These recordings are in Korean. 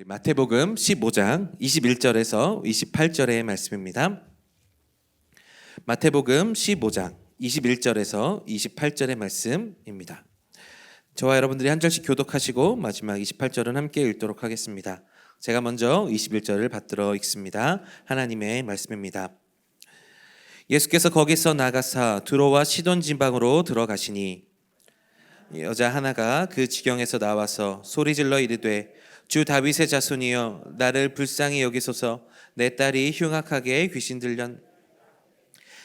우리 마태복음 15장 21절에서 28절의 말씀입니다. 마태복음 15장 21절에서 28절의 말씀입니다. 저와 여러분들이 한 절씩 교독하시고 마지막 28절은 함께 읽도록 하겠습니다. 제가 먼저 21절을 받들어 읽습니다. 하나님의 말씀입니다. 예수께서 거기서 나가사 두로와 시돈 지방으로 들어가시니 여자 하나가 그 지경에서 나와서 소리질러 이르되 주 다윗의 자손이여 나를 불쌍히 여기소서 내 딸이 흉악하게 귀신 들련.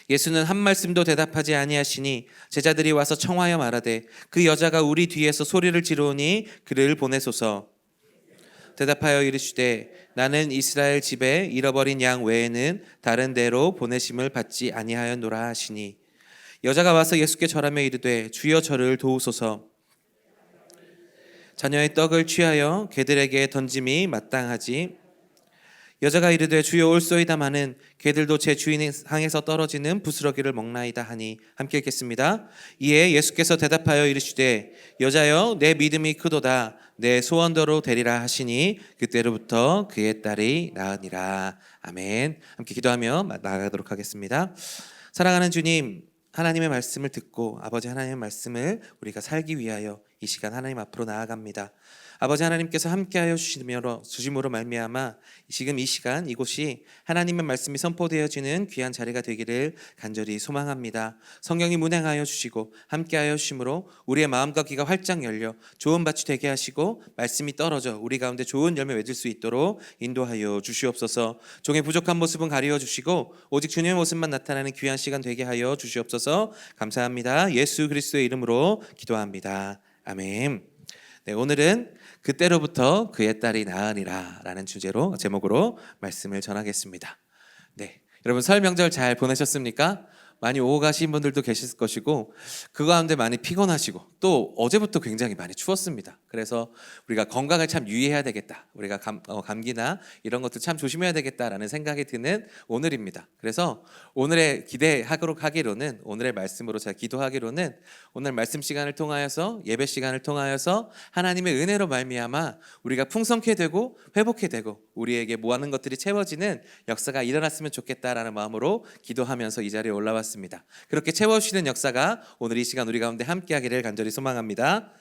예수는 한 말씀도 대답하지 아니하시니 제자들이 와서 청하여 말하되 그 여자가 우리 뒤에서 소리를 지르오니 그를 보내소서. 대답하여 이르시되 나는 이스라엘 집에 잃어버린 양 외에는 다른 데로 보내심을 받지 아니하였노라 하시니 여자가 와서 예수께 절하며 이르되 주여 저를 도우소서. 자녀의 떡을 취하여 개들에게 던짐이 마땅하지. 여자가 이르되 주여 올소이다마는 개들도 제 주인의 상에서 떨어지는 부스러기를 먹나이다 하니 함께 읽겠습니다. 이에 예수께서 대답하여 이르시되 여자여 내 믿음이 크도다 내 소원대로 되리라 하시니 그때로부터 그의 딸이 나으니라. 아멘. 함께 기도하며 나아가도록 하겠습니다. 사랑하는 주님, 하나님의 말씀을 듣고 아버지 하나님의 말씀을 우리가 살기 위하여 이 시간 하나님 앞으로 나아갑니다. 아버지 하나님께서 함께하여 주심으로 말미암아 지금 이 시간 이곳이 하나님의 말씀이 선포되어지는 귀한 자리가 되기를 간절히 소망합니다. 성령이 문행하여 주시고 함께하여 주심으로 우리의 마음과 귀가 활짝 열려 좋은 밭이 되게 하시고 말씀이 떨어져 우리 가운데 좋은 열매 맺을 수 있도록 인도하여 주시옵소서. 종의 부족한 모습은 가리워 주시고 오직 주님의 모습만 나타나는 귀한 시간 되게 하여 주시옵소서. 감사합니다. 예수 그리스도의 이름으로 기도합니다. 아멘. 네, 오늘은 그때로부터 그의 딸이 나으니라 라는 제목으로 말씀을 전하겠습니다. 네, 여러분 설 명절 잘 보내셨습니까? 많이 오고 가신 분들도 계실 것이고 그 가운데 많이 피곤하시고 또 어제부터 굉장히 많이 추웠습니다. 그래서 우리가 건강을 참 유의해야 되겠다. 우리가 감기나 이런 것도 참 조심해야 되겠다라는 생각이 드는 오늘입니다. 그래서 오늘의 기대하도록 하기로는 오늘의 말씀으로 제가 기도하기로는 오늘 말씀 시간을 통하여서 예배 시간을 통하여서 하나님의 은혜로 말미암아 우리가 풍성케 되고 회복케 되고 우리에게 모아는 것들이 채워지는 역사가 일어났으면 좋겠다라는 마음으로 기도하면서 이 자리에 올라왔습니다. 그렇게 채워주시는 역사가 오늘 이 시간 우리 가운데 함께하기를 간절히 소망합니다.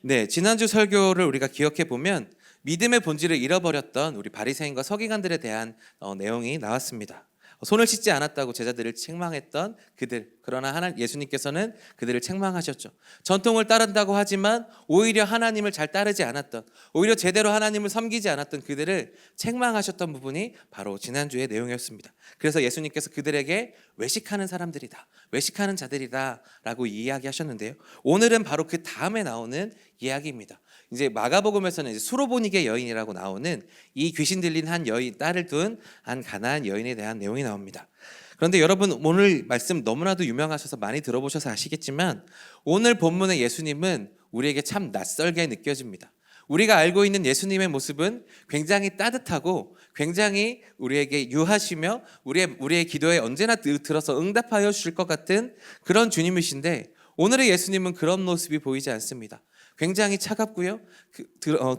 네, 지난주 설교를 우리가 기억해 보면 믿음의 본질을 잃어버렸던 우리 바리새인과 서기관들에 대한 내용이 나왔습니다. 손을 씻지 않았다고 제자들을 책망했던 그들, 그러나 예수님께서는 그들을 책망하셨죠. 전통을 따른다고 하지만 오히려 하나님을 잘 따르지 않았던, 오히려 제대로 하나님을 섬기지 않았던 그들을 책망하셨던 부분이 바로 지난주의 내용이었습니다. 그래서 예수님께서 그들에게 외식하는 사람들이다, 외식하는 자들이다 라고 이야기하셨는데요. 오늘은 바로 그 다음에 나오는 이야기입니다. 이제 마가복음에서는 수로보니게 여인이라고 나오는 이 귀신 들린 한 여인, 딸을 둔 한 가나안 여인에 대한 내용이 나옵니다. 그런데 여러분 오늘 말씀 너무나도 유명하셔서 많이 들어보셔서 아시겠지만 오늘 본문의 예수님은 우리에게 참 낯설게 느껴집니다. 우리가 알고 있는 예수님의 모습은 굉장히 따뜻하고 굉장히 우리에게 유하시며 우리의 기도에 언제나 들어서 응답하여 주실 것 같은 그런 주님이신데 오늘의 예수님은 그런 모습이 보이지 않습니다. 굉장히 차갑고요.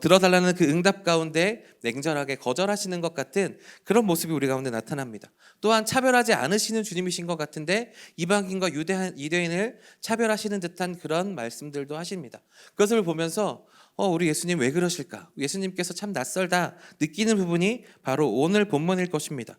들어달라는 그 응답 가운데 냉정하게 거절하시는 것 같은 그런 모습이 우리 가운데 나타납니다. 또한 차별하지 않으시는 주님이신 것 같은데 이방인과 유대인을 차별하시는 듯한 그런 말씀들도 하십니다. 그것을 보면서 우리 예수님 왜 그러실까? 예수님께서 참 낯설다 느끼는 부분이 바로 오늘 본문일 것입니다.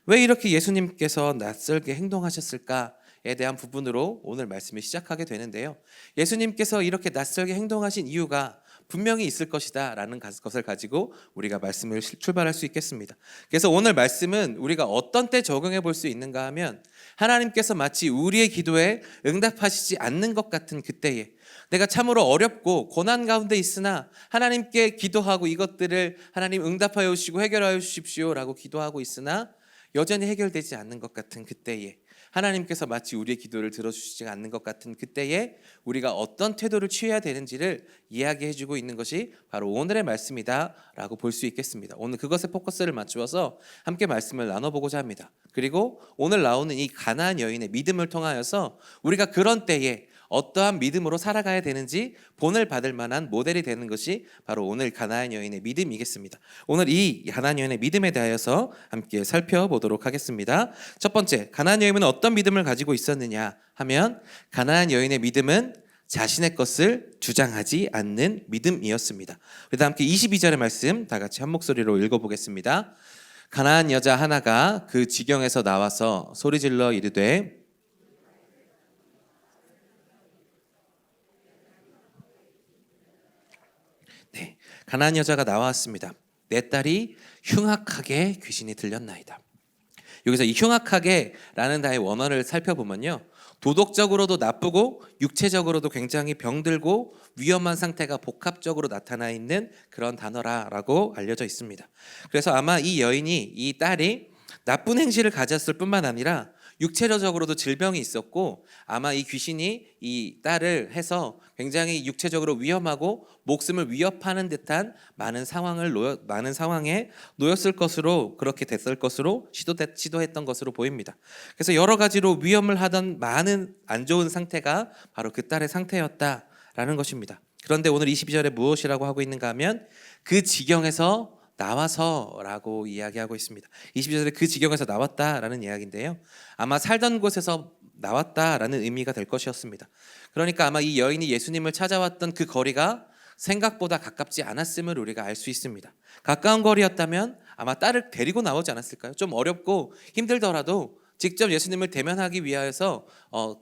왜 이렇게 예수님께서 낯설게 행동하셨을까? 에 대한 부분으로 오늘 말씀을 시작하게 되는데요. 예수님께서 이렇게 낯설게 행동하신 이유가 분명히 있을 것이다 라는 것을 가지고 우리가 말씀을 출발할 수 있겠습니다. 그래서 오늘 말씀은 우리가 어떤 때 적용해 볼 수 있는가 하면 하나님께서 마치 우리의 기도에 응답하시지 않는 것 같은 그때에 내가 참으로 어렵고 고난 가운데 있으나 하나님께 기도하고 이것들을 하나님 응답하여 주시고 해결하여 주십시오 라고 기도하고 있으나 여전히 해결되지 않는 것 같은 그때에 하나님께서 마치 우리의 기도를 들어주시지 않는 것 같은 그때에 우리가 어떤 태도를 취해야 되는지를 이야기해주고 있는 것이 바로 오늘의 말씀이다 라고 볼 수 있겠습니다. 오늘 그것에 포커스를 맞추어서 함께 말씀을 나눠보고자 합니다. 그리고 오늘 나오는 이 가나안 여인의 믿음을 통하여서 우리가 그런 때에 어떠한 믿음으로 살아가야 되는지 본을 받을 만한 모델이 되는 것이 바로 오늘 가나안 여인의 믿음이겠습니다. 오늘 이 가나안 여인의 믿음에 대하여서 함께 살펴보도록 하겠습니다. 첫 번째, 가나안 여인은 어떤 믿음을 가지고 있었느냐 하면 가나안 여인의 믿음은 자신의 것을 주장하지 않는 믿음이었습니다. 우리 다 함께 22절의 말씀 다 같이 한 목소리로 읽어보겠습니다. 가나안 여자 하나가 그 지경에서 나와서 소리질러 이르되 네, 가나안 여자가 나왔습니다. 내 딸이 흉악하게 귀신이 들렸나이다. 여기서 이 흉악하게라는 단어의 원어를 살펴보면요, 도덕적으로도 나쁘고 육체적으로도 굉장히 병들고 위험한 상태가 복합적으로 나타나 있는 그런 단어라고 알려져 있습니다. 그래서 아마 이 여인이, 이 딸이 나쁜 행실을 가졌을 뿐만 아니라 육체적으로도 질병이 있었고, 아마 이 귀신이 이 딸을 해서 굉장히 육체적으로 위험하고 목숨을 위협하는 듯한 많은 상황에 놓였을 것으로, 그렇게 됐을 것으로 시도했던 것으로 보입니다. 그래서 여러 가지로 위험을 하던 많은 안 좋은 상태가 바로 그 딸의 상태였다라는 것입니다. 그런데 오늘 22절에 무엇이라고 하고 있는가 하면 그 지경에서 나와서라고 이야기하고 있습니다. 22절에 그 지경에서 나왔다라는 이야기인데요, 아마 살던 곳에서 나왔다라는 의미가 될 것이었습니다. 그러니까 아마 이 여인이 예수님을 찾아왔던 그 거리가 생각보다 가깝지 않았음을 우리가 알 수 있습니다. 가까운 거리였다면 아마 딸을 데리고 나오지 않았을까요? 좀 어렵고 힘들더라도 직접 예수님을 대면하기 위하여서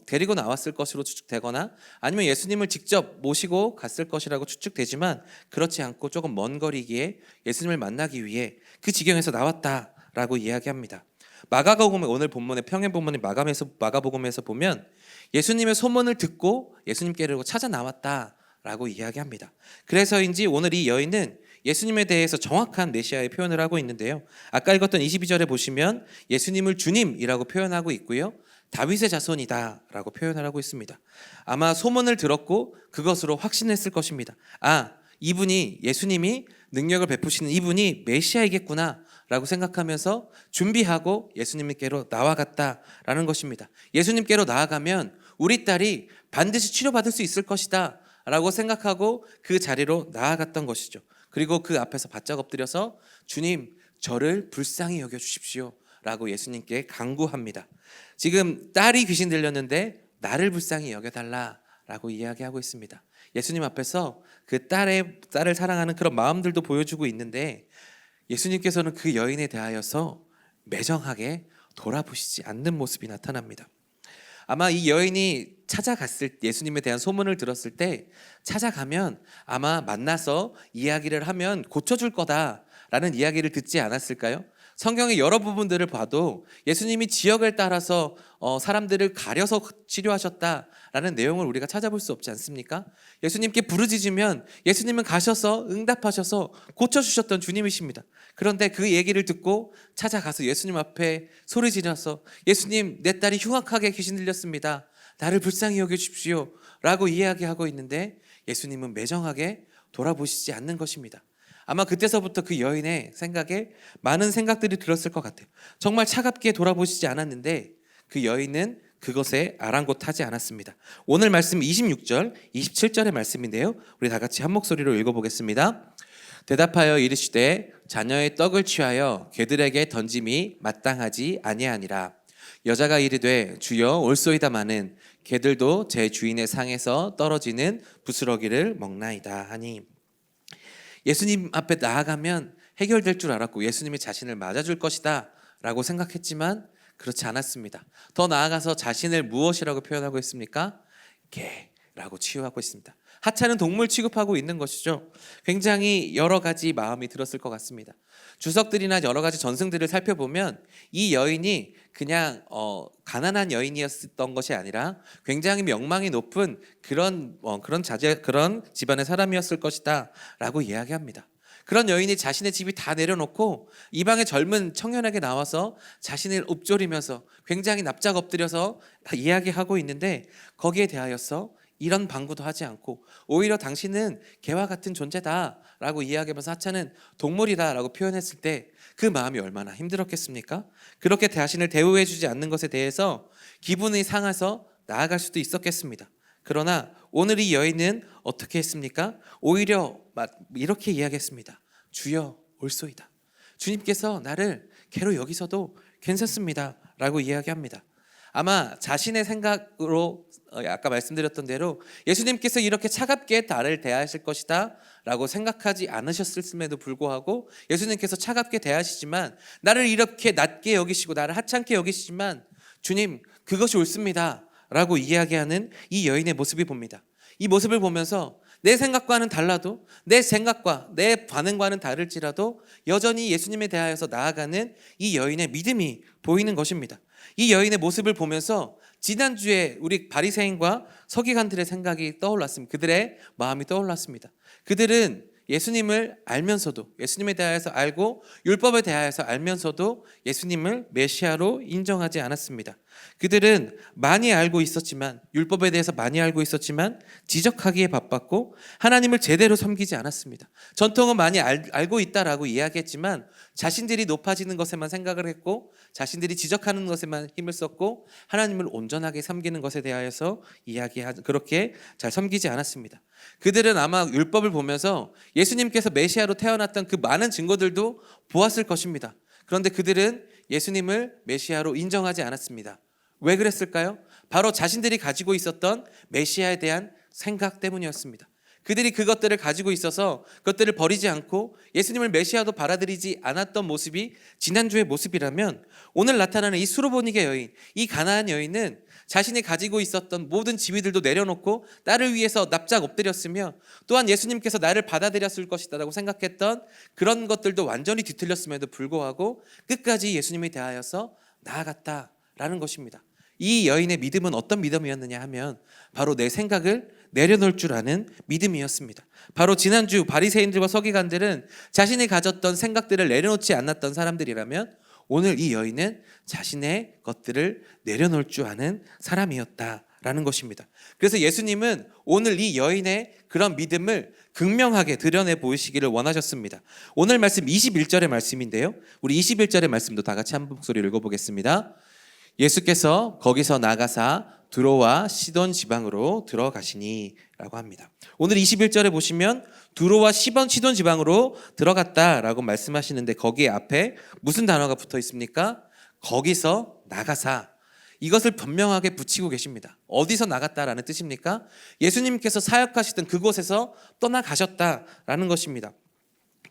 데리고 나왔을 것으로 추측되거나 아니면 예수님을 직접 모시고 갔을 것이라고 추측되지만, 그렇지 않고 조금 먼 거리기에 예수님을 만나기 위해 그 지경에서 나왔다라고 이야기합니다. 마가복음, 오늘 본문의 평행 본문의 마가복음에서 보면 예수님의 소문을 듣고 예수님께로 찾아 나왔다라고 이야기합니다. 그래서인지 오늘 이 여인은 예수님에 대해서 정확한 메시아의 표현을 하고 있는데요, 아까 읽었던 22절에 보시면 예수님을 주님이라고 표현하고 있고요, 다윗의 자손이다 라고 표현을 하고 있습니다. 아마 소문을 들었고 그것으로 확신했을 것입니다. 이분이, 예수님이 능력을 베푸시는 이분이 메시아이겠구나 라고 생각하면서 준비하고 예수님께로 나아갔다라는 것입니다. 예수님께로 나아가면 우리 딸이 반드시 치료받을 수 있을 것이다 라고 생각하고 그 자리로 나아갔던 것이죠. 그리고 그 앞에서 바짝 엎드려서 주님, 저를 불쌍히 여겨주십시오 라고 예수님께 간구합니다. 지금 딸이 귀신 들렸는데 나를 불쌍히 여겨달라 라고 이야기하고 있습니다. 예수님 앞에서 그 딸을 사랑하는 그런 마음들도 보여주고 있는데, 예수님께서는 그 여인에 대하여서 매정하게 돌아보시지 않는 모습이 나타납니다. 아마 이 여인이 예수님에 대한 소문을 들었을 때 찾아가면 아마 만나서 이야기를 하면 고쳐줄 거다라는 이야기를 듣지 않았을까요? 성경의 여러 부분들을 봐도 예수님이 지역을 따라서 사람들을 가려서 치료하셨다라는 내용을 우리가 찾아볼 수 없지 않습니까? 예수님께 부르짖으면 예수님은 가셔서 응답하셔서 고쳐주셨던 주님이십니다. 그런데 그 얘기를 듣고 찾아가서 예수님 앞에 소리 지르서 예수님, 내 딸이 흉악하게 귀신 들렸습니다. 나를 불쌍히 여겨주십시오 라고 이야기하고 있는데 예수님은 매정하게 돌아보시지 않는 것입니다. 아마 그때서부터 그 여인의 생각에 많은 생각들이 들었을 것 같아요. 정말 차갑게 돌아보시지 않았는데 그 여인은 그것에 아랑곳하지 않았습니다. 오늘 말씀 26절, 27절의 말씀인데요, 우리 다 같이 한 목소리로 읽어보겠습니다. 대답하여 이르시되 자녀의 떡을 취하여 개들에게 던짐이 마땅하지 아니하니라. 여자가 이르되 주여 올소이다마는 개들도 제 주인의 상에서 떨어지는 부스러기를 먹나이다 하니, 예수님 앞에 나아가면 해결될 줄 알았고 예수님이 자신을 맞아줄 것이다 라고 생각했지만 그렇지 않았습니다. 더 나아가서 자신을 무엇이라고 표현하고 있습니까? 개라고 치유하고 있습니다. 하찮은 동물 취급하고 있는 것이죠. 굉장히 여러 가지 마음이 들었을 것 같습니다. 주석들이나 여러 가지 전승들을 살펴보면 이 여인이 그냥 가난한 여인이었던 것이 아니라 굉장히 명망이 높은 그런 집안의 사람이었을 것이다라고 이야기합니다. 그런 여인이 자신의 집이 다 내려놓고 이방의 젊은 청년에게 나와서 자신을 읊조리면서 굉장히 납작 엎드려서 이야기하고 있는데, 거기에 대하여서 이런 방구도 하지 않고 오히려 당신은 개와 같은 존재다라고 이야기하면서 하찮은 동물이다라고 표현했을 때 그 마음이 얼마나 힘들었겠습니까? 그렇게 자신을 대우해주지 않는 것에 대해서 기분이 상해서 나아갈 수도 있었겠습니다. 그러나 오늘 이 여인은 어떻게 했습니까? 오히려 이렇게 이야기했습니다. 주여 올소이다. 주님께서 나를 괴로 여기서도 괜찮습니다 라고 이야기합니다. 아마 자신의 생각으로 아까 말씀드렸던 대로 예수님께서 이렇게 차갑게 나를 대하실 것이다 라고 생각하지 않으셨음에도 불구하고 예수님께서 차갑게 대하시지만, 나를 이렇게 낮게 여기시고 나를 하찮게 여기시지만 주님 그것이 옳습니다 라고 이야기하는 이 여인의 모습이 봅니다. 이 모습을 보면서 내 생각과는 달라도, 내 생각과 내 반응과는 다를지라도 여전히 예수님에 대하여서 나아가는 이 여인의 믿음이 보이는 것입니다. 이 여인의 모습을 보면서 지난주에 우리 바리새인과 서기관들의 생각이 떠올랐습니다. 그들의 마음이 떠올랐습니다. 그들은 예수님을 알면서도, 예수님에 대하여서 알고 율법에 대하여서 알면서도 예수님을 메시아로 인정하지 않았습니다. 그들은 많이 알고 있었지만, 율법에 대해서 많이 알고 있었지만 지적하기에 바빴고 하나님을 제대로 섬기지 않았습니다. 전통은 많이 알고 있다라고 이야기했지만 자신들이 높아지는 것에만 생각을 했고 자신들이 지적하는 것에만 힘을 썼고 하나님을 온전하게 섬기는 것에 대하여서 그렇게 잘 섬기지 않았습니다. 그들은 아마 율법을 보면서 예수님께서 메시아로 태어났던 그 많은 증거들도 보았을 것입니다. 그런데 그들은 예수님을 메시아로 인정하지 않았습니다. 왜 그랬을까요? 바로 자신들이 가지고 있었던 메시아에 대한 생각 때문이었습니다. 그들이 그것들을 가지고 있어서 그것들을 버리지 않고 예수님을 메시아도 받아들이지 않았던 모습이 지난주의 모습이라면, 오늘 나타나는 이 수로보니게 여인, 이 가나안 여인은 자신이 가지고 있었던 모든 지위들도 내려놓고 나를 위해서 납작 엎드렸으며, 또한 예수님께서 나를 받아들였을 것이다라고 생각했던 그런 것들도 완전히 뒤틀렸음에도 불구하고 끝까지 예수님에 대하여서 나아갔다라는 것입니다. 이 여인의 믿음은 어떤 믿음이었느냐 하면 바로 내 생각을 내려놓을 줄 아는 믿음이었습니다. 바로 지난주 바리새인들과 서기관들은 자신이 가졌던 생각들을 내려놓지 않았던 사람들이라면, 오늘 이 여인은 자신의 것들을 내려놓을 줄 아는 사람이었다라는 것입니다. 그래서 예수님은 오늘 이 여인의 그런 믿음을 극명하게 드러내 보이시기를 원하셨습니다. 오늘 말씀 21절의 말씀인데요, 우리 21절의 말씀도 다 같이 한 목소리로 읽어보겠습니다. 예수께서 거기서 나가사 두로와 시돈 지방으로 들어가시니 라고 합니다. 오늘 21절에 보시면 두로와 시돈 지방으로 들어갔다라고 말씀하시는데, 거기에 앞에 무슨 단어가 붙어 있습니까? 거기서 나가사. 이것을 분명하게 붙이고 계십니다. 어디서 나갔다라는 뜻입니까? 예수님께서 사역하시던 그곳에서 떠나가셨다라는 것입니다.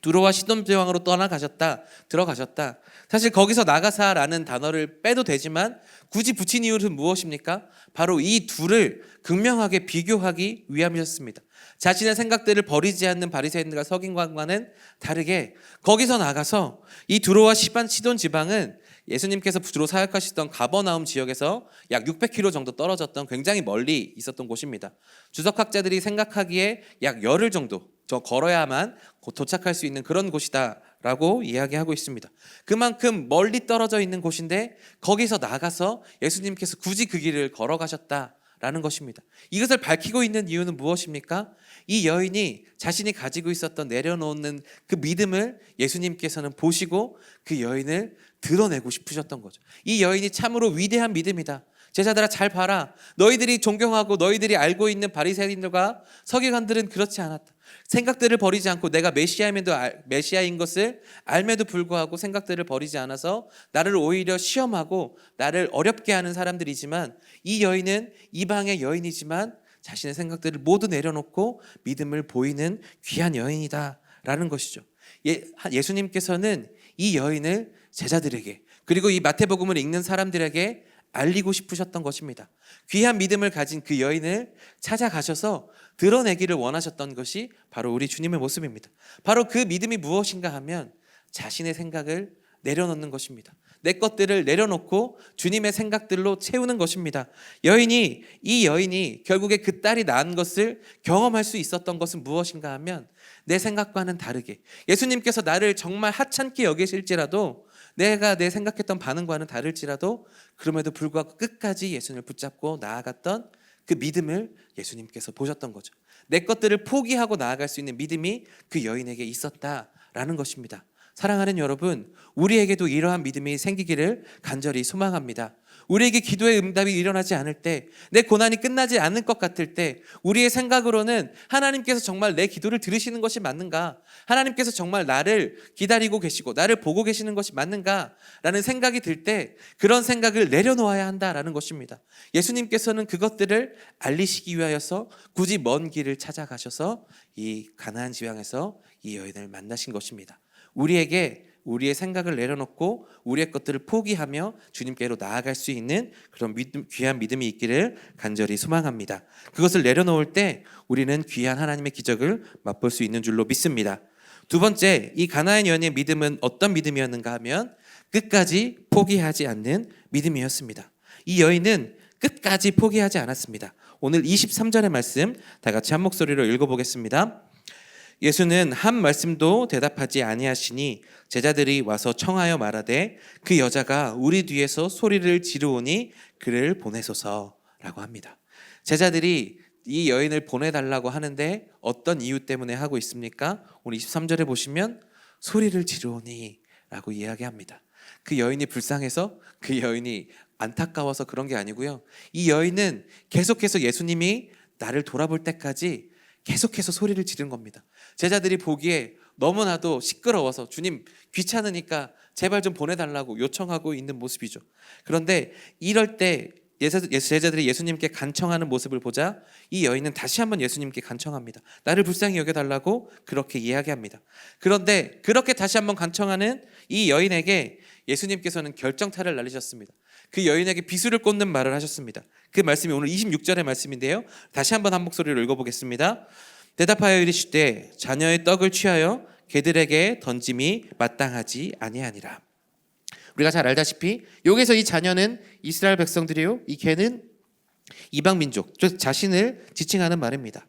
두로와 시돈 지방으로 떠나가셨다, 들어가셨다. 사실 거기서 나가사라는 단어를 빼도 되지만 굳이 붙인 이유는 무엇입니까? 바로 이 둘을 극명하게 비교하기 위함이었습니다. 자신의 생각들을 버리지 않는 바리새인들과 서기관과는 다르게 거기서 나가서 이 두로와 시돈 지방은 예수님께서 주로 사역하시던 가버나움 지역에서 약 600km 정도 떨어졌던 굉장히 멀리 있었던 곳입니다. 주석학자들이 생각하기에 약 열흘 정도 걸어야만 도착할 수 있는 그런 곳이다라고 이야기하고 있습니다. 그만큼 멀리 떨어져 있는 곳인데 거기서 나가서 예수님께서 굳이 그 길을 걸어가셨다라는 것입니다. 이것을 밝히고 있는 이유는 무엇입니까? 이 여인이 자신이 가지고 있었던 내려놓는 그 믿음을 예수님께서는 보시고 그 여인을 드러내고 싶으셨던 거죠. 이 여인이 참으로 위대한 믿음이다. 제자들아 잘 봐라. 너희들이 존경하고 너희들이 알고 있는 바리새인들과 서기관들은 그렇지 않았다. 생각들을 버리지 않고 내가 메시아인 것을 알매도 불구하고 생각들을 버리지 않아서 나를 오히려 시험하고 나를 어렵게 하는 사람들이지만, 이 여인은 이방의 여인이지만 자신의 생각들을 모두 내려놓고 믿음을 보이는 귀한 여인이다라는 것이죠. 예수님께서는 이 여인을 제자들에게, 그리고 이 마태복음을 읽는 사람들에게 알리고 싶으셨던 것입니다. 귀한 믿음을 가진 그 여인을 찾아가셔서 드러내기를 원하셨던 것이 바로 우리 주님의 모습입니다. 바로 그 믿음이 무엇인가 하면 자신의 생각을 내려놓는 것입니다. 내 것들을 내려놓고 주님의 생각들로 채우는 것입니다. 이 여인이 결국에 그 딸이 낳은 것을 경험할 수 있었던 것은 무엇인가 하면 내 생각과는 다르게 예수님께서 나를 정말 하찮게 여기실지라도, 내가 내 생각했던 반응과는 다를지라도 그럼에도 불구하고 끝까지 예수님을 붙잡고 나아갔던 그 믿음을 예수님께서 보셨던 거죠. 내 것들을 포기하고 나아갈 수 있는 믿음이 그 여인에게 있었다라는 것입니다. 사랑하는 여러분, 우리에게도 이러한 믿음이 생기기를 간절히 소망합니다. 우리에게 기도의 응답이 일어나지 않을 때, 내 고난이 끝나지 않을 것 같을 때 우리의 생각으로는 하나님께서 정말 내 기도를 들으시는 것이 맞는가? 하나님께서 정말 나를 기다리고 계시고 나를 보고 계시는 것이 맞는가? 라는 생각이 들 때 그런 생각을 내려놓아야 한다라는 것입니다. 예수님께서는 그것들을 알리시기 위하여서 굳이 먼 길을 찾아가셔서 이 가나안 지방에서 이 여인을 만나신 것입니다. 우리에게 우리의 생각을 내려놓고 우리의 것들을 포기하며 주님께로 나아갈 수 있는 그런 귀한 믿음이 있기를 간절히 소망합니다. 그것을 내려놓을 때 우리는 귀한 하나님의 기적을 맛볼 수 있는 줄로 믿습니다. 두 번째, 이 가나안 여인의 믿음은 어떤 믿음이었는가 하면 끝까지 포기하지 않는 믿음이었습니다. 이 여인은 끝까지 포기하지 않았습니다. 오늘 23절의 말씀 다 같이 한 목소리로 읽어보겠습니다. 예수는 한 말씀도 대답하지 아니하시니 제자들이 와서 청하여 말하되 그 여자가 우리 뒤에서 소리를 지르오니 그를 보내소서라고 합니다. 제자들이 이 여인을 보내달라고 하는데 어떤 이유 때문에 하고 있습니까? 오늘 23절에 보시면 소리를 지르오니 라고 이야기합니다. 그 여인이 불쌍해서, 그 여인이 안타까워서 그런 게 아니고요. 이 여인은 계속해서 예수님이 나를 돌아볼 때까지 계속해서 소리를 지른 겁니다. 제자들이 보기에 너무나도 시끄러워서 주님 귀찮으니까 제발 좀 보내달라고 요청하고 있는 모습이죠. 그런데 이럴 때 제자들이 예수님께 간청하는 모습을 보자 이 여인은 다시 한번 예수님께 간청합니다. 나를 불쌍히 여겨달라고 그렇게 이야기합니다. 그런데 그렇게 다시 한번 간청하는 이 여인에게 예수님께서는 결정타를 날리셨습니다. 그 여인에게 비수를 꽂는 말을 하셨습니다. 그 말씀이 오늘 26절의 말씀인데요. 다시 한번 한 목소리로 읽어보겠습니다. 대답하여 이르시되 자녀의 떡을 취하여 개들에게 던짐이 마땅하지 아니하니라. 우리가 잘 알다시피 여기서 이 자녀는 이스라엘 백성들이요, 이 개는 이방 민족, 즉 자신을 지칭하는 말입니다.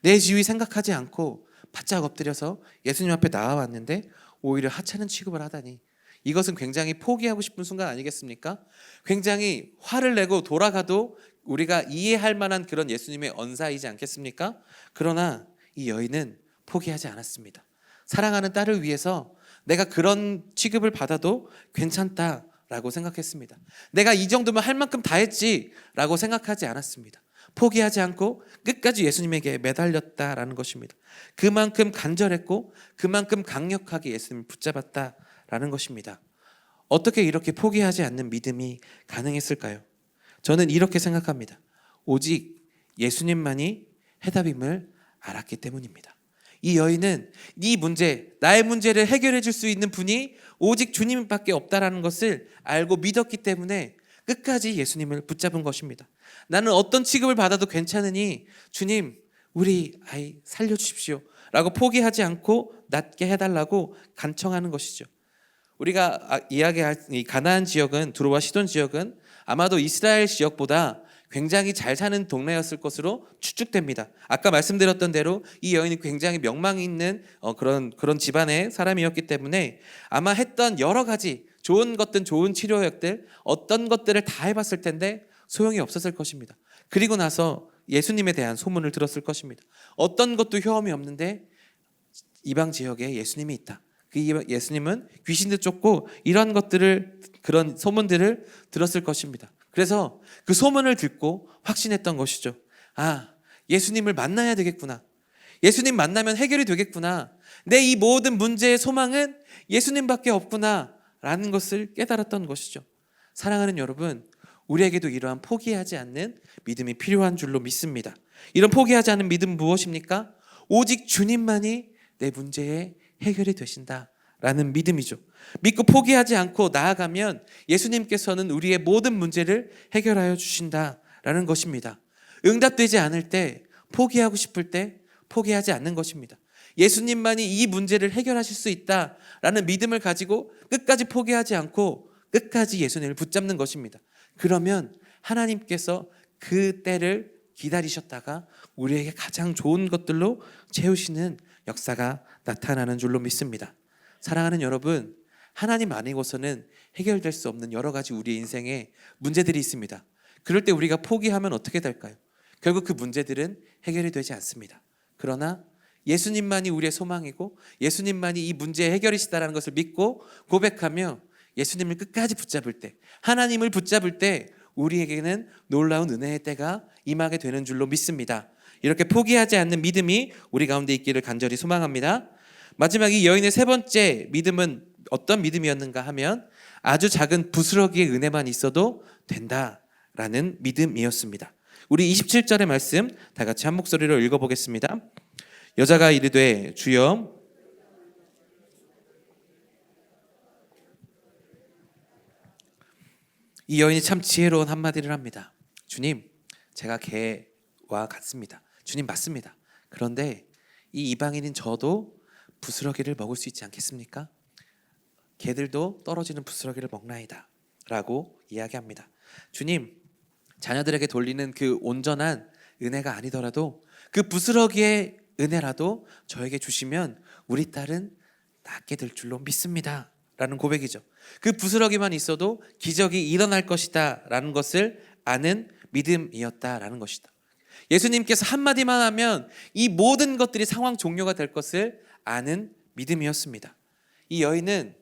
내 지위 생각하지 않고 바짝 엎드려서 예수님 앞에 나와왔는데 오히려 하찮은 취급을 하다니, 이것은 굉장히 포기하고 싶은 순간 아니겠습니까? 굉장히 화를 내고 돌아가도 우리가 이해할 만한 그런 예수님의 언사이지 않겠습니까? 그러나 이 여인은 포기하지 않았습니다. 사랑하는 딸을 위해서 내가 그런 취급을 받아도 괜찮다라고 생각했습니다. 내가 이 정도면 할 만큼 다 했지라고 생각하지 않았습니다. 포기하지 않고 끝까지 예수님에게 매달렸다라는 것입니다. 그만큼 간절했고 그만큼 강력하게 예수님을 붙잡았다라는 것입니다. 어떻게 이렇게 포기하지 않는 믿음이 가능했을까요? 저는 이렇게 생각합니다. 오직 예수님만이 해답임을 알았기 때문입니다. 이 여인은 네 문제, 나의 문제를 해결해 줄 수 있는 분이 오직 주님밖에 없다라는 것을 알고 믿었기 때문에 끝까지 예수님을 붙잡은 것입니다. 나는 어떤 취급을 받아도 괜찮으니 주님, 우리 아이 살려주십시오 라고 포기하지 않고 낫게 해달라고 간청하는 것이죠. 우리가 이야기할 이 가나안 지역은, 두로와 시돈 지역은 아마도 이스라엘 지역보다 굉장히 잘 사는 동네였을 것으로 추측됩니다. 아까 말씀드렸던 대로 이 여인이 굉장히 명망이 있는 그런 집안의 사람이었기 때문에 아마 했던 여러 가지 좋은 것들, 좋은 치료약들, 어떤 것들을 다 해봤을 텐데 소용이 없었을 것입니다. 그리고 나서 예수님에 대한 소문을 들었을 것입니다. 어떤 것도 효험이 없는데 이방 지역에 예수님이 있다. 그 예수님은 귀신도 쫓고 이런 것들을, 그런 소문들을 들었을 것입니다. 그래서 그 소문을 듣고 확신했던 것이죠. 아, 예수님을 만나야 되겠구나. 예수님 만나면 해결이 되겠구나. 내 이 모든 문제의 소망은 예수님밖에 없구나 라는 것을 깨달았던 것이죠. 사랑하는 여러분, 우리에게도 이러한 포기하지 않는 믿음이 필요한 줄로 믿습니다. 이런 포기하지 않는 믿음은 무엇입니까? 오직 주님만이 내 문제의 해결이 되신다라는 믿음이죠. 믿고 포기하지 않고 나아가면 예수님께서는 우리의 모든 문제를 해결하여 주신다라는 것입니다. 응답되지 않을 때, 포기하고 싶을 때 포기하지 않는 것입니다. 예수님만이 이 문제를 해결하실 수 있다라는 믿음을 가지고 끝까지 포기하지 않고 끝까지 예수님을 붙잡는 것입니다. 그러면 하나님께서 그 때를 기다리셨다가 우리에게 가장 좋은 것들로 채우시는 역사가 나타나는 줄로 믿습니다. 사랑하는 여러분, 하나님 아니고서는 해결될 수 없는 여러 가지 우리 인생에 문제들이 있습니다. 그럴 때 우리가 포기하면 어떻게 될까요? 결국 그 문제들은 해결이 되지 않습니다. 그러나 예수님만이 우리의 소망이고 예수님만이 이 문제의 해결이시다라는 것을 믿고 고백하며 예수님을 끝까지 붙잡을 때, 하나님을 붙잡을 때 우리에게는 놀라운 은혜의 때가 임하게 되는 줄로 믿습니다. 이렇게 포기하지 않는 믿음이 우리 가운데 있기를 간절히 소망합니다. 마지막 이 여인의 세 번째 믿음은 어떤 믿음이었는가 하면 아주 작은 부스러기의 은혜만 있어도 된다라는 믿음이었습니다. 우리 27절의 말씀 다 같이 한 목소리로 읽어보겠습니다. 여자가 이르되 주여, 이 여인이 참 지혜로운 한마디를 합니다. 주님, 제가 개와 같습니다. 주님 맞습니다. 그런데 이 이방인인 저도 부스러기를 먹을 수 있지 않겠습니까? 개들도 떨어지는 부스러기를 먹나이다 라고 이야기합니다. 주님, 자녀들에게 돌리는 그 온전한 은혜가 아니더라도 그 부스러기의 은혜라도 저에게 주시면 우리 딸은 낫게 될 줄로 믿습니다 라는 고백이죠. 그 부스러기만 있어도 기적이 일어날 것이다 라는 것을 아는 믿음이었다라는 것이다. 예수님께서 한마디만 하면 이 모든 것들이 상황 종료가 될 것을 아는 믿음이었습니다. 이 여인은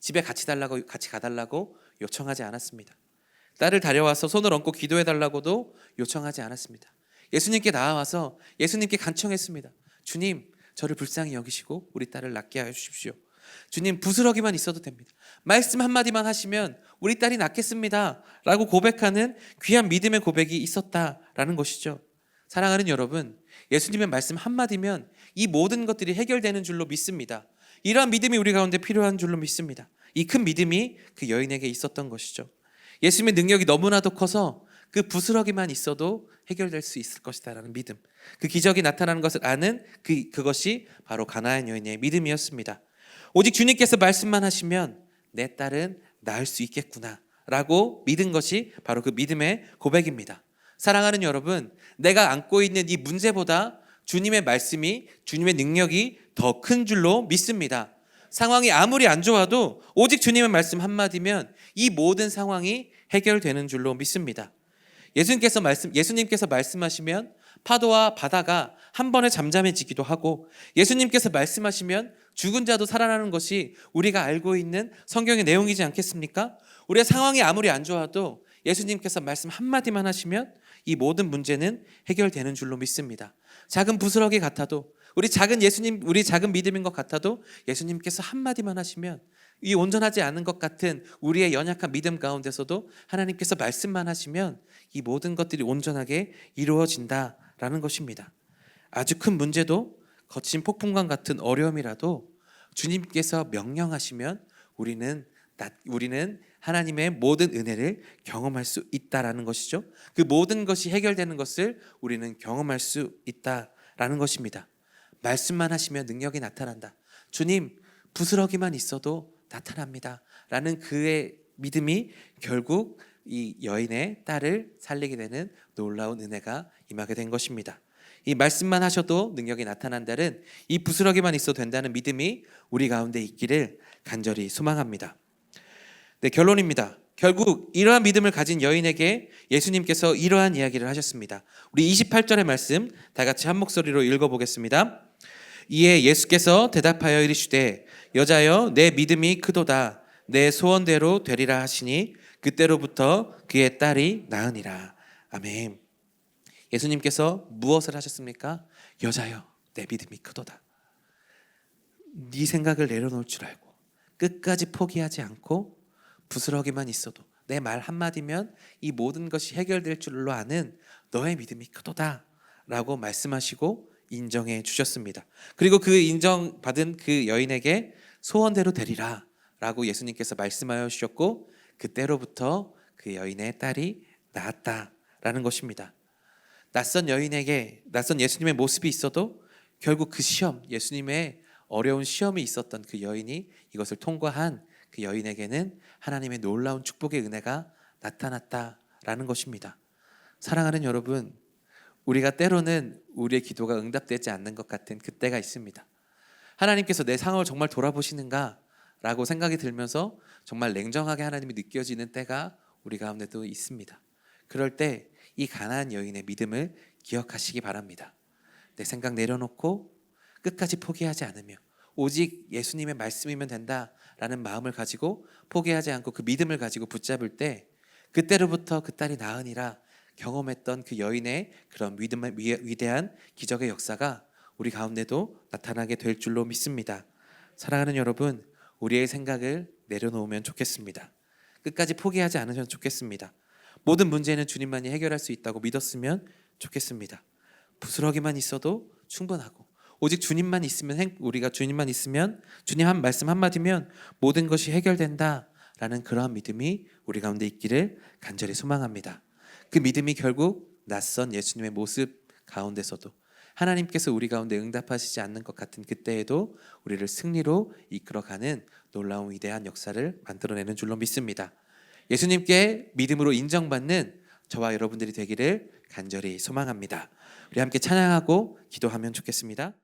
집에 같이 가달라고 요청하지 않았습니다. 딸을 데려와서 손을 얹고 기도해달라고도 요청하지 않았습니다. 예수님께 나와서 예수님께 간청했습니다. 주님, 저를 불쌍히 여기시고 우리 딸을 낫게 하여 주십시오. 주님, 부스러기만 있어도 됩니다. 말씀 한마디만 하시면 우리 딸이 낫겠습니다 라고 고백하는 귀한 믿음의 고백이 있었다라는 것이죠. 사랑하는 여러분, 예수님의 말씀 한마디면 이 모든 것들이 해결되는 줄로 믿습니다. 이러한 믿음이 우리 가운데 필요한 줄로 믿습니다. 이 큰 믿음이 그 여인에게 있었던 것이죠. 예수님의 능력이 너무나도 커서 그 부스러기만 있어도 해결될 수 있을 것이다 라는 믿음, 그 기적이 나타나는 것을 아는 그것이 바로 가나안 여인의 믿음이었습니다. 오직 주님께서 말씀만 하시면 내 딸은 나을 수 있겠구나 라고 믿은 것이 바로 그 믿음의 고백입니다. 사랑하는 여러분, 내가 안고 있는 이 문제보다 주님의 말씀이, 주님의 능력이 더 큰 줄로 믿습니다. 상황이 아무리 안 좋아도 오직 주님의 말씀 한마디면 이 모든 상황이 해결되는 줄로 믿습니다. 예수님께서 말씀하시면 파도와 바다가 한 번에 잠잠해지기도 하고, 예수님께서 말씀하시면 죽은 자도 살아나는 것이 우리가 알고 있는 성경의 내용이지 않겠습니까? 우리의 상황이 아무리 안 좋아도 예수님께서 말씀 한마디만 하시면 이 모든 문제는 해결되는 줄로 믿습니다. 작은 부스러기 같아도, 우리 작은 믿음인 것 같아도 예수님께서 한마디만 하시면 이 온전하지 않은 것 같은 우리의 연약한 믿음 가운데서도 하나님께서 말씀만 하시면 이 모든 것들이 온전하게 이루어진다라는 것입니다. 아주 큰 문제도, 거친 폭풍과 같은 어려움이라도 주님께서 명령하시면 우리는 하나님의 모든 은혜를 경험할 수 있다라는 것이죠. 그 모든 것이 해결되는 것을 우리는 경험할 수 있다라는 것입니다. 말씀만 하시면 능력이 나타난다. 주님, 부스러기만 있어도 나타납니다 라는 그의 믿음이 결국 이 여인의 딸을 살리게 되는 놀라운 은혜가 임하게 된 것입니다. 이 말씀만 하셔도 능력이 나타난다는 이 부스러기만 있어도 된다는 믿음이 우리 가운데 있기를 간절히 소망합니다. 네, 결론입니다. 결국 이러한 믿음을 가진 여인에게 예수님께서 이러한 이야기를 하셨습니다. 우리 28절의 말씀 다 같이 한 목소리로 읽어보겠습니다. 이에 예수께서 대답하여 이르시되 여자여, 내 믿음이 크도다. 내 소원대로 되리라 하시니 그때로부터 그의 딸이 나으니라. 아멘. 예수님께서 무엇을 하셨습니까? 여자여, 내 믿음이 크도다. 네 생각을 내려놓을 줄 알고 끝까지 포기하지 않고 부스러기만 있어도 내 말 한마디면 이 모든 것이 해결될 줄로 아는 너의 믿음이 크도다 라고 말씀하시고 인정해 주셨습니다. 그리고 그 인정받은 그 여인에게 소원대로 되리라 라고 예수님께서 말씀하여 주셨고, 그때로부터 그 여인의 딸이 나았다라는 것입니다. 낯선 여인에게 낯선 예수님의 모습이 있어도 결국 그 시험, 예수님의 어려운 시험이 있었던 그 여인이 이것을 통과한 그 여인에게는 하나님의 놀라운 축복의 은혜가 나타났다라는 것입니다. 사랑하는 여러분, 우리가 때로는 우리의 기도가 응답되지 않는 것 같은 그때가 있습니다. 하나님께서 내 상황을 정말 돌아보시는가 라고 생각이 들면서 정말 냉정하게 하나님이 느껴지는 때가 우리 가운데도 있습니다. 그럴 때 이 가나안 여인의 믿음을 기억하시기 바랍니다. 내 생각 내려놓고 끝까지 포기하지 않으며 오직 예수님의 말씀이면 된다라는 마음을 가지고 포기하지 않고 그 믿음을 가지고 붙잡을 때 그때로부터 그 딸이 낳으니라 경험했던 그 여인의 그런 위대한 기적의 역사가 우리 가운데도 나타나게 될 줄로 믿습니다. 사랑하는 여러분, 우리의 생각을 내려놓으면 좋겠습니다. 끝까지 포기하지 않으면 좋겠습니다. 모든 문제는 주님만이 해결할 수 있다고 믿었으면 좋겠습니다. 부스러기만 있어도 충분하고 오직 주님만 있으면 우리가 주님만 있으면 주님 한 말씀 한마디면 모든 것이 해결된다라는 그러한 믿음이 우리 가운데 있기를 간절히 소망합니다. 그 믿음이 결국 낯선 예수님의 모습 가운데서도 하나님께서 우리 가운데 응답하시지 않는 것 같은 그때에도 우리를 승리로 이끌어가는 놀라운 위대한 역사를 만들어내는 줄로 믿습니다. 예수님께 믿음으로 인정받는 저와 여러분들이 되기를 간절히 소망합니다. 우리 함께 찬양하고 기도하면 좋겠습니다.